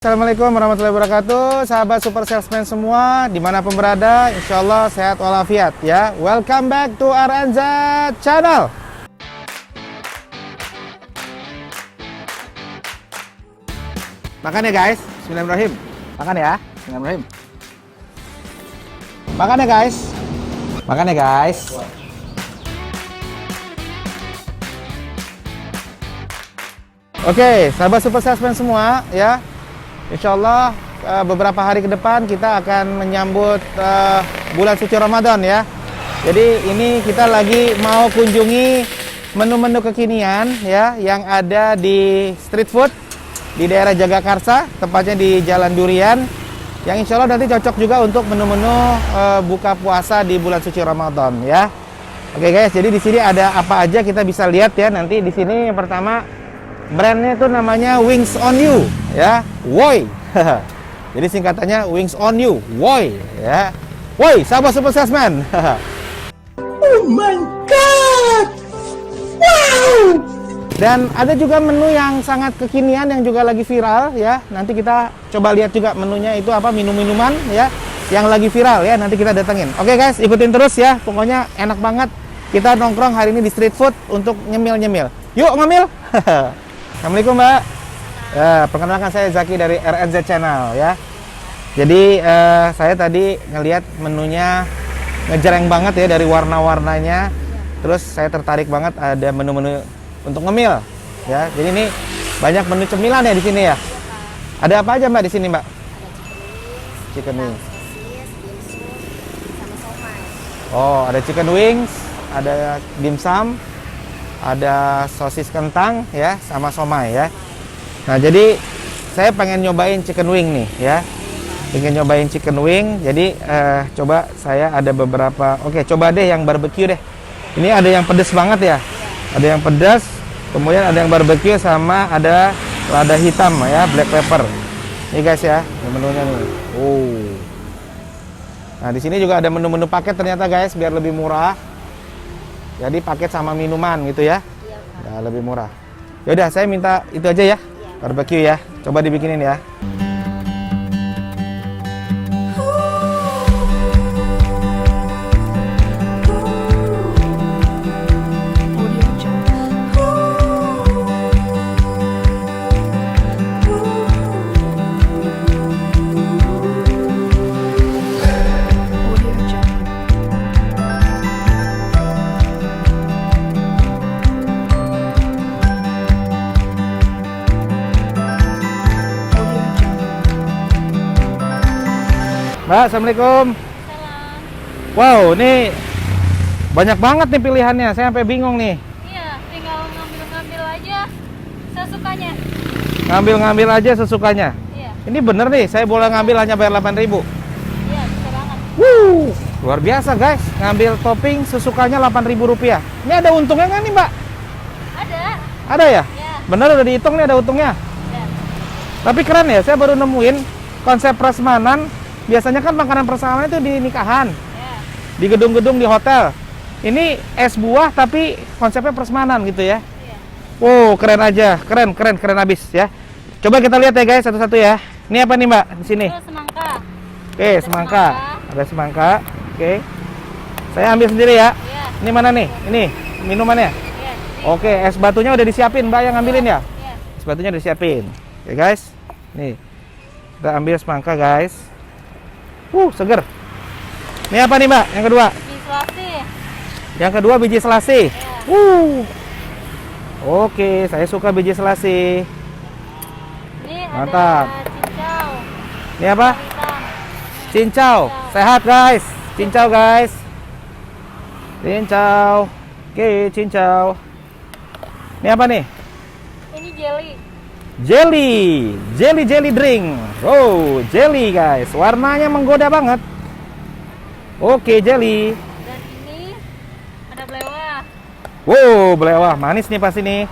Assalamualaikum warahmatullahi wabarakatuh, sahabat super salesman semua dimanapun berada, insya Allah sehat walafiat ya. Welcome back to RNZ channel. Makan ya guys, bismillahirrahmanirrahim. Makan ya, bismillahirrahmanirrahim. Makan ya guys. Makan ya guys. Oke, sahabat super salesman semua ya. Insya Allah beberapa hari ke depan kita akan menyambut bulan suci Ramadan ya. Jadi ini kita lagi mau kunjungi menu-menu kekinian ya yang ada di street food di daerah Jagakarsa, tepatnya di Jalan Durian, yang insya Allah nanti cocok juga untuk menu-menu buka puasa di bulan suci Ramadan ya. Oke guys, jadi di sini ada apa aja kita bisa lihat ya. Nanti di sini yang pertama brandnya itu namanya Wings on You ya, Woi. Jadi singkatannya Wings on You, Woi ya. Woi, sahabat super salesman. Oh my god. Wow. Dan ada juga menu yang sangat kekinian yang juga lagi viral ya. Nanti kita coba lihat juga menunya itu apa, minum-minuman ya yang lagi viral ya, nanti kita datengin. Oke guys, ikutin terus ya. Pokoknya enak banget. Kita nongkrong hari ini di street food untuk nyemil-nyemil. Yuk ngemil. Assalamualaikum Mbak. Perkenalkan saya Zaki dari RNZ Channel ya. Jadi saya tadi ngelihat menunya ngejreng banget ya dari warna-warnanya. Terus saya tertarik banget ada menu-menu untuk ngemil ya. Jadi ini banyak menu cemilan ya di sini ya. Ada apa aja Mbak di sini Mbak? Chicken wings. Oh, ada chicken wings, ada dimsum, ada sosis kentang ya, sama somai ya. Nah jadi saya pengen nyobain chicken wing nih ya, pengen nyobain chicken wing. Jadi coba saya ada beberapa. Oke, coba deh yang barbecue deh. Ini ada yang pedas banget ya, ada yang pedas, kemudian ada yang barbecue, sama ada lada hitam ya, black pepper. Ini guys ya, menunya nih. Oh, nah di sini juga ada menu-menu paket ternyata guys, biar lebih murah. Jadi paket sama minuman gitu ya. Iya, lebih murah. Yaudah, saya minta itu aja ya. Barbecue ya. Coba dibikinin ya. Mbak, assalamualaikum. Salam. Wow, ini banyak banget nih pilihannya. Saya sampai bingung nih. Iya, tinggal ngambil-ngambil aja sesukanya. Ngambil-ngambil aja sesukanya. Iya. Ini bener nih, saya boleh ngambil hanya bayar 8.000. Iya, bisa banget. Luar biasa guys. Ngambil topping sesukanya 8.000 rupiah. Ini ada untungnya nggak nih Mbak? Ada. Ada ya? Iya. Bener udah dihitung nih ada untungnya. Iya. Tapi keren ya, saya baru nemuin konsep prasmanan. Biasanya kan makanan prasmanan itu di nikahan, Iya. di gedung-gedung, di hotel. Ini es buah tapi konsepnya prasmanan gitu ya. Iya. Wow, keren aja, keren abis ya. Coba kita lihat ya guys satu-satu ya. Ini apa nih Mbak di sini? Itu semangka. Oke, Ada semangka. semangka. Ada semangka. Oke. Saya ambil sendiri ya. Iya. Ini mana nih? Ini minumannya. Iya. Oke, es batunya udah disiapin Mbak yang ngambilin ya. Iya. Es batunya udah disiapin. Oke guys. Nih. Kita ambil semangka guys. Seger. Ini apa nih Mbak? Yang kedua? Biji selasi. Yang kedua biji selasi. Iya. Oke, saya suka biji selasi. Ini Mantap. ada cincau. Ini apa? Hitam. Cincau. Sehat guys. Cincau guys. Cincau. Oke, cincau. Ini apa nih? Ini jelly. Jelly drink. Oh, jelly guys. Warnanya menggoda banget. Oke, jelly. Dan ini ada belewah. Wow, belewah. Manis nih pasti nih.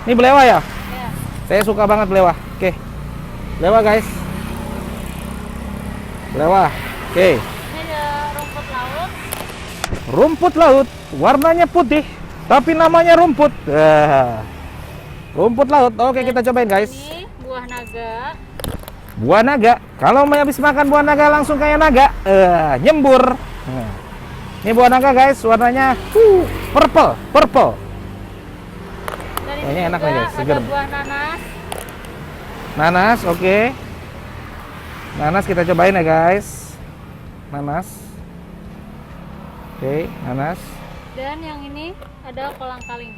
Ini belewah ya? Iya. Saya suka banget belewah. Oke. Belewah guys. Belewah. Oke. Ini ada rumput laut. Rumput laut. Warnanya putih, tapi namanya rumput. Rumput laut. Oke, kita cobain guys. Ini buah naga. buah naga. Kalau mau habis makan buah naga langsung kayak naga, nyembur. Nah, ini buah naga guys, warnanya purple, purple. Dan Ini enak juga nih guys, seger. ada buah nanas. Nanas, oke. Nanas kita cobain ya guys. Nanas. Oke, nanas. Dan yang ini ada kolang-kaling.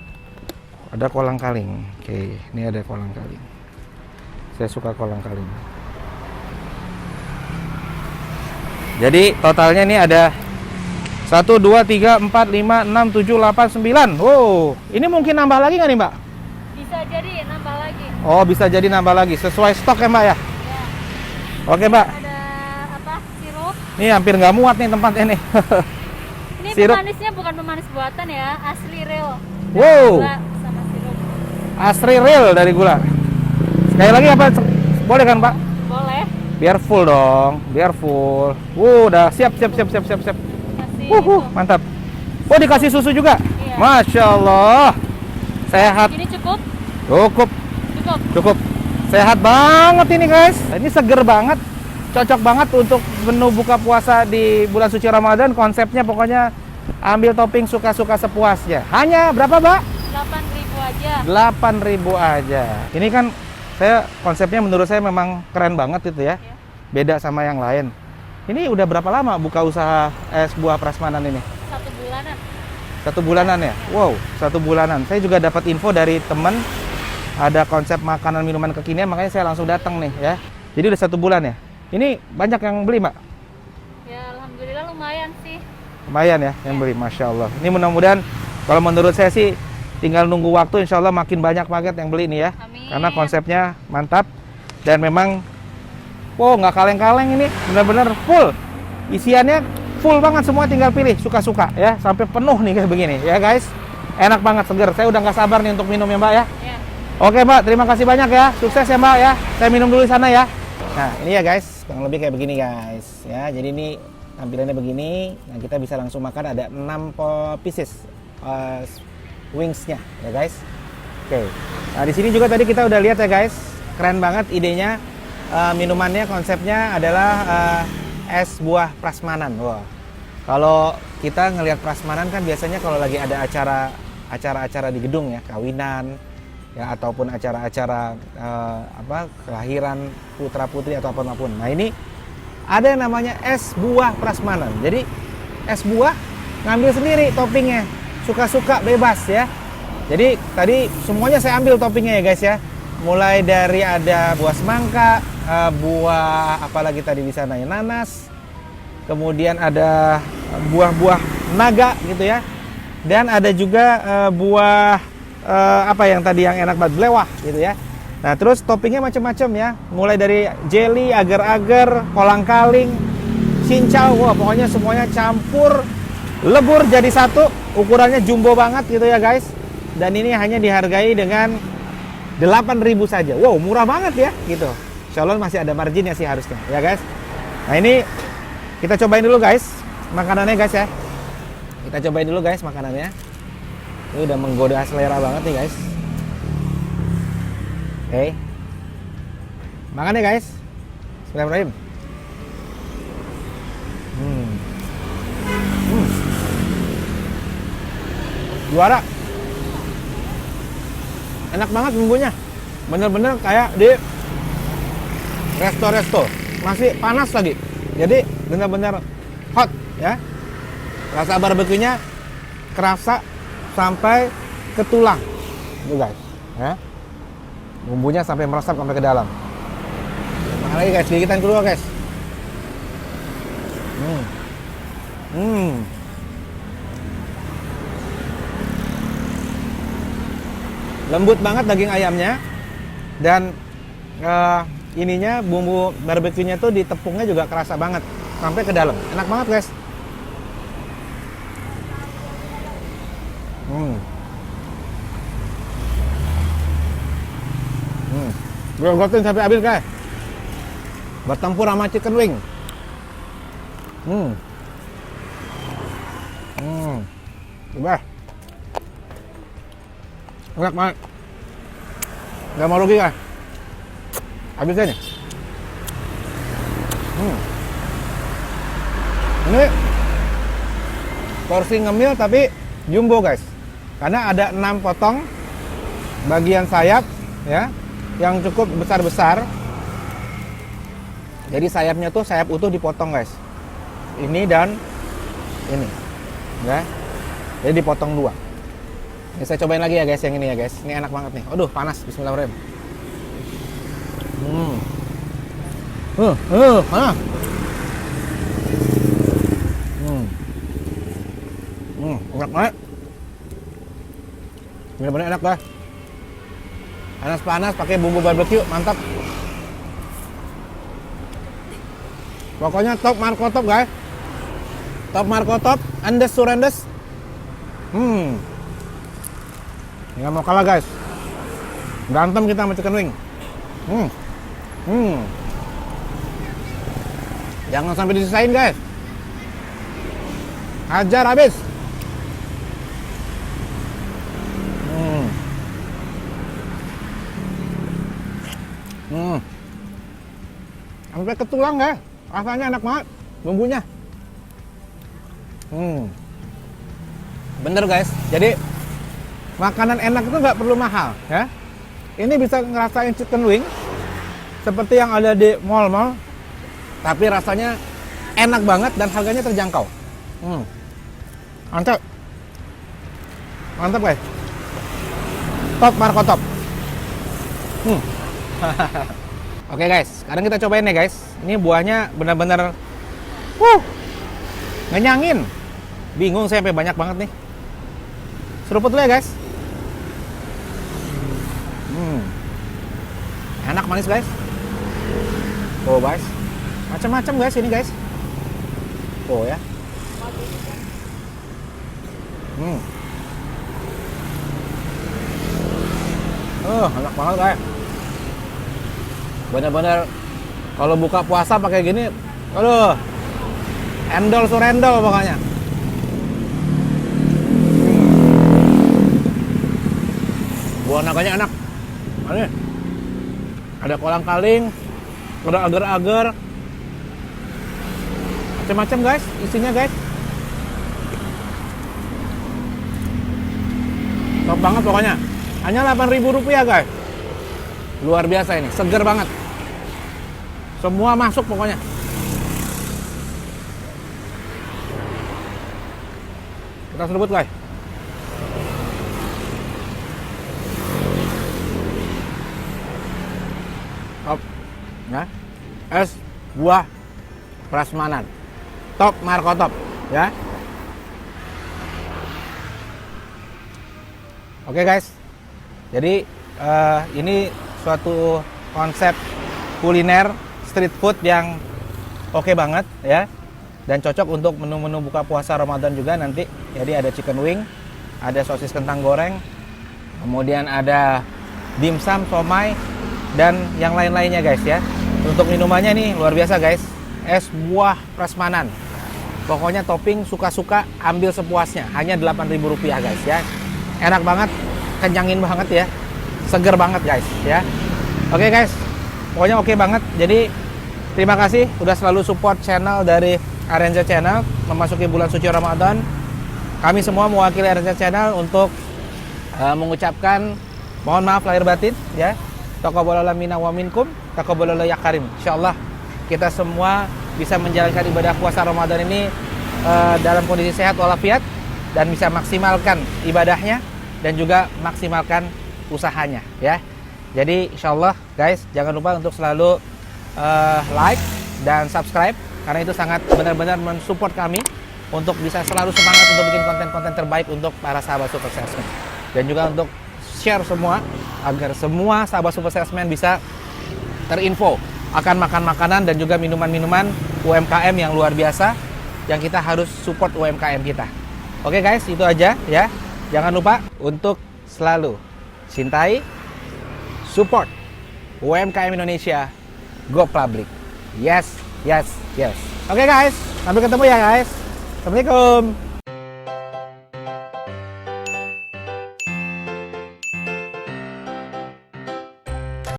Ada kolang-kaling. Oke, ini ada kolang-kaling. Saya suka kolang-kaling. Jadi totalnya ini ada 1, 2, 3, 4, 5, 6, 7, 8, 9. Wow, ini mungkin nambah lagi nggak nih Mbak? Bisa jadi nambah lagi. Oh, bisa jadi nambah lagi. Sesuai stok ya Mbak ya? Ya. Oke Mbak. Ada apa? Sirup. Ini hampir nggak muat nih tempatnya nih. Ini Sirup. pemanisnya bukan pemanis buatan ya, asli real. Wow. Gula sama sirup. Asri real dari gula. Sekali lagi apa? Boleh kan Pak? Boleh. Biar full dong, biar full. Udah siap. Kasih Mantap. Oh, dikasih susu juga? Iya. Masya Allah. Sehat. Ini cukup? Cukup. Cukup. Sehat banget ini guys. Ini seger banget. Cocok banget untuk menu buka puasa di bulan suci Ramadan. Konsepnya pokoknya ambil topping suka-suka sepuasnya. Hanya berapa, Mbak? 8.000 aja. 8.000 aja. Ini kan konsepnya menurut saya memang keren banget itu ya. Iya. Beda sama yang lain. Ini udah berapa lama buka usaha es buah prasmanan ini? 1 bulanan. 1 bulanan ya? Wow, 1 bulanan. Saya juga dapat info dari teman ada konsep makanan minuman kekinian, makanya saya langsung datang nih ya. Jadi udah 1 bulan ya. Ini banyak yang beli, Mbak? Ya alhamdulillah lumayan sih. Lumayan ya yang beli, Masya Allah. Ini mudah-mudahan kalau menurut saya sih tinggal nunggu waktu, insya Allah makin banyak paket yang beli nih ya. Amin. Karena konsepnya mantap dan memang wow, nggak kaleng-kaleng ini, benar-benar full. Isiannya full banget, semua tinggal pilih suka-suka ya, sampai penuh nih kayak begini ya guys. Enak banget, seger. Saya udah nggak sabar nih untuk minum ya Mbak ya. Ya. Oke Mbak, terima kasih banyak ya. Sukses ya Mbak ya. Saya minum dulu di sana ya. Nah ini ya guys, kurang lebih kayak begini guys ya. Jadi ini tampilannya begini. Nah kita bisa langsung makan, ada 6 pieces wingsnya ya guys. Oke. Nah di sini juga tadi kita udah lihat ya guys, keren banget idenya. Minumannya konsepnya adalah es buah prasmanan. Wah, kalau kita ngelihat prasmanan kan biasanya kalau lagi ada acara-acara di gedung ya, kawinan ya, ataupun acara-acara kelahiran putra putri atau apapun. Nah ini ada yang namanya es buah prasmanan. Jadi es buah ngambil sendiri toppingnya, suka-suka bebas ya. Jadi tadi semuanya saya ambil toppingnya ya guys ya. Mulai dari ada buah semangka, buah apalagi tadi di sana ya, nanas, kemudian ada buah-buah naga gitu ya, dan ada juga buah apa yang tadi yang enak banget, belewah gitu ya. Nah terus toppingnya macam-macam ya, mulai dari jelly, agar-agar, kolang-kaling, cincau, wah pokoknya semuanya campur lebur jadi satu, ukurannya jumbo banget gitu ya guys. Dan ini hanya dihargai dengan 8.000 saja. Wow, murah banget ya gitu. Insya Allah masih ada marginnya sih harusnya ya guys. Nah ini kita cobain dulu guys makanannya guys ya. Kita cobain dulu guys makanannya. Ini udah menggoda selera banget nih guys. Oke. Makan ya guys. Bismillahirrahmanirrahim. Juara. Enak banget bumbunya. Bener-bener kayak di resto-resto. Masih panas lagi. Jadi bener-bener hot ya. Rasa barbeque-nya kerasa sampai ke tulang. Itu guys, ya. Bumbunya sampai meresap sampai ke dalam. Makan lagi guys, gigitan kedua guys. Lembut banget daging ayamnya, dan ininya bumbu barbeque-nya tuh di tepungnya juga kerasa banget sampai ke dalam. Enak banget guys. Gue gotin sampai habis guys. Bertempur sama chicken wing. Coba. Enak banget. Gak mau rugi kan? Habis aja nih. Ini porsi ngemil tapi jumbo guys, karena ada 6 potong bagian sayap ya, yang cukup besar-besar. Jadi sayapnya tuh sayap utuh dipotong guys, ini dan ini ya, jadi dipotong 2. Ini saya cobain lagi ya guys, yang ini ya guys, ini enak banget nih. Aduh panas, bismillahirrahmanirrahim. Panas. Enak banget. Bener-bener enak guys. Panas-panas pakai bumbu barbecue, mantap. Pokoknya top Marco top guys. Top Marco top, andes surendes. Nggak mau kalah guys. Berantem kita sama chicken wing. Jangan sampai disisain guys. Hajar habis. Sampai ke tulang guys. Rasanya enak banget bumbunya. Bener guys. Jadi makanan enak itu nggak perlu mahal ya. Ini bisa ngerasain chicken wing seperti yang ada di mall-mall, tapi rasanya enak banget dan harganya terjangkau. Mantap. Mantap guys. Top Marco top. Oke guys, sekarang kita cobain ya guys. Ini buahnya benar-benar ngenyangin. Bingung saya sampai banyak banget nih. Seruput dulu ya guys. Enak manis guys. Oh guys, macam-macam guys ini guys. Oh ya. Enak banget guys. Bener-bener kalau buka puasa pakai gini, aduh, endol surendol pokoknya. Buah naganya enak. Ini ada kolang-kaling, ada agar-agar, macam-macam guys isinya guys. Top banget pokoknya. Hanya Rp8.000 guys. Luar biasa ini, seger banget. Semua masuk pokoknya. Kita seruput guys. Top. Ya. Es buah prasmanan. Top Marco top, ya. Oke guys. Jadi ini suatu konsep kuliner street food yang oke banget ya, dan cocok untuk menu-menu buka puasa Ramadan juga nanti. Jadi ada chicken wing, ada sosis kentang goreng, kemudian ada dimsum, somai, dan yang lain-lainnya guys ya. Untuk minumannya nih luar biasa guys, es buah prasmanan. Pokoknya topping suka-suka, ambil sepuasnya. Hanya Rp8.000 guys ya. Enak banget, kenyangin banget ya, seger banget guys ya. Oke guys, pokoknya oke banget. Jadi terima kasih udah selalu support channel dari Arenza Channel memasuki bulan suci Ramadan. Kami semua mewakili Arenza Channel untuk mengucapkan mohon maaf lahir batin ya. Taqabbalallahu minna wa minkum, taqabbalallahu ya karim. Insyaallah kita semua bisa menjalankan ibadah puasa Ramadan ini dalam kondisi sehat walafiat, dan bisa maksimalkan ibadahnya dan juga maksimalkan usahanya ya. Jadi insyaallah guys, jangan lupa untuk selalu like dan subscribe, karena itu sangat benar-benar mensupport kami untuk bisa selalu semangat untuk bikin konten-konten terbaik untuk para sahabat Super Salesman, dan juga untuk share semua agar semua sahabat Super Salesman bisa terinfo akan makanan dan juga minuman-minuman UMKM yang luar biasa yang kita harus support UMKM kita. Oke guys, itu aja ya. Jangan lupa untuk selalu cintai, support UMKM Indonesia, Go Public. Yes, yes, yes. Oke guys, sampai ketemu ya guys. Assalamualaikum.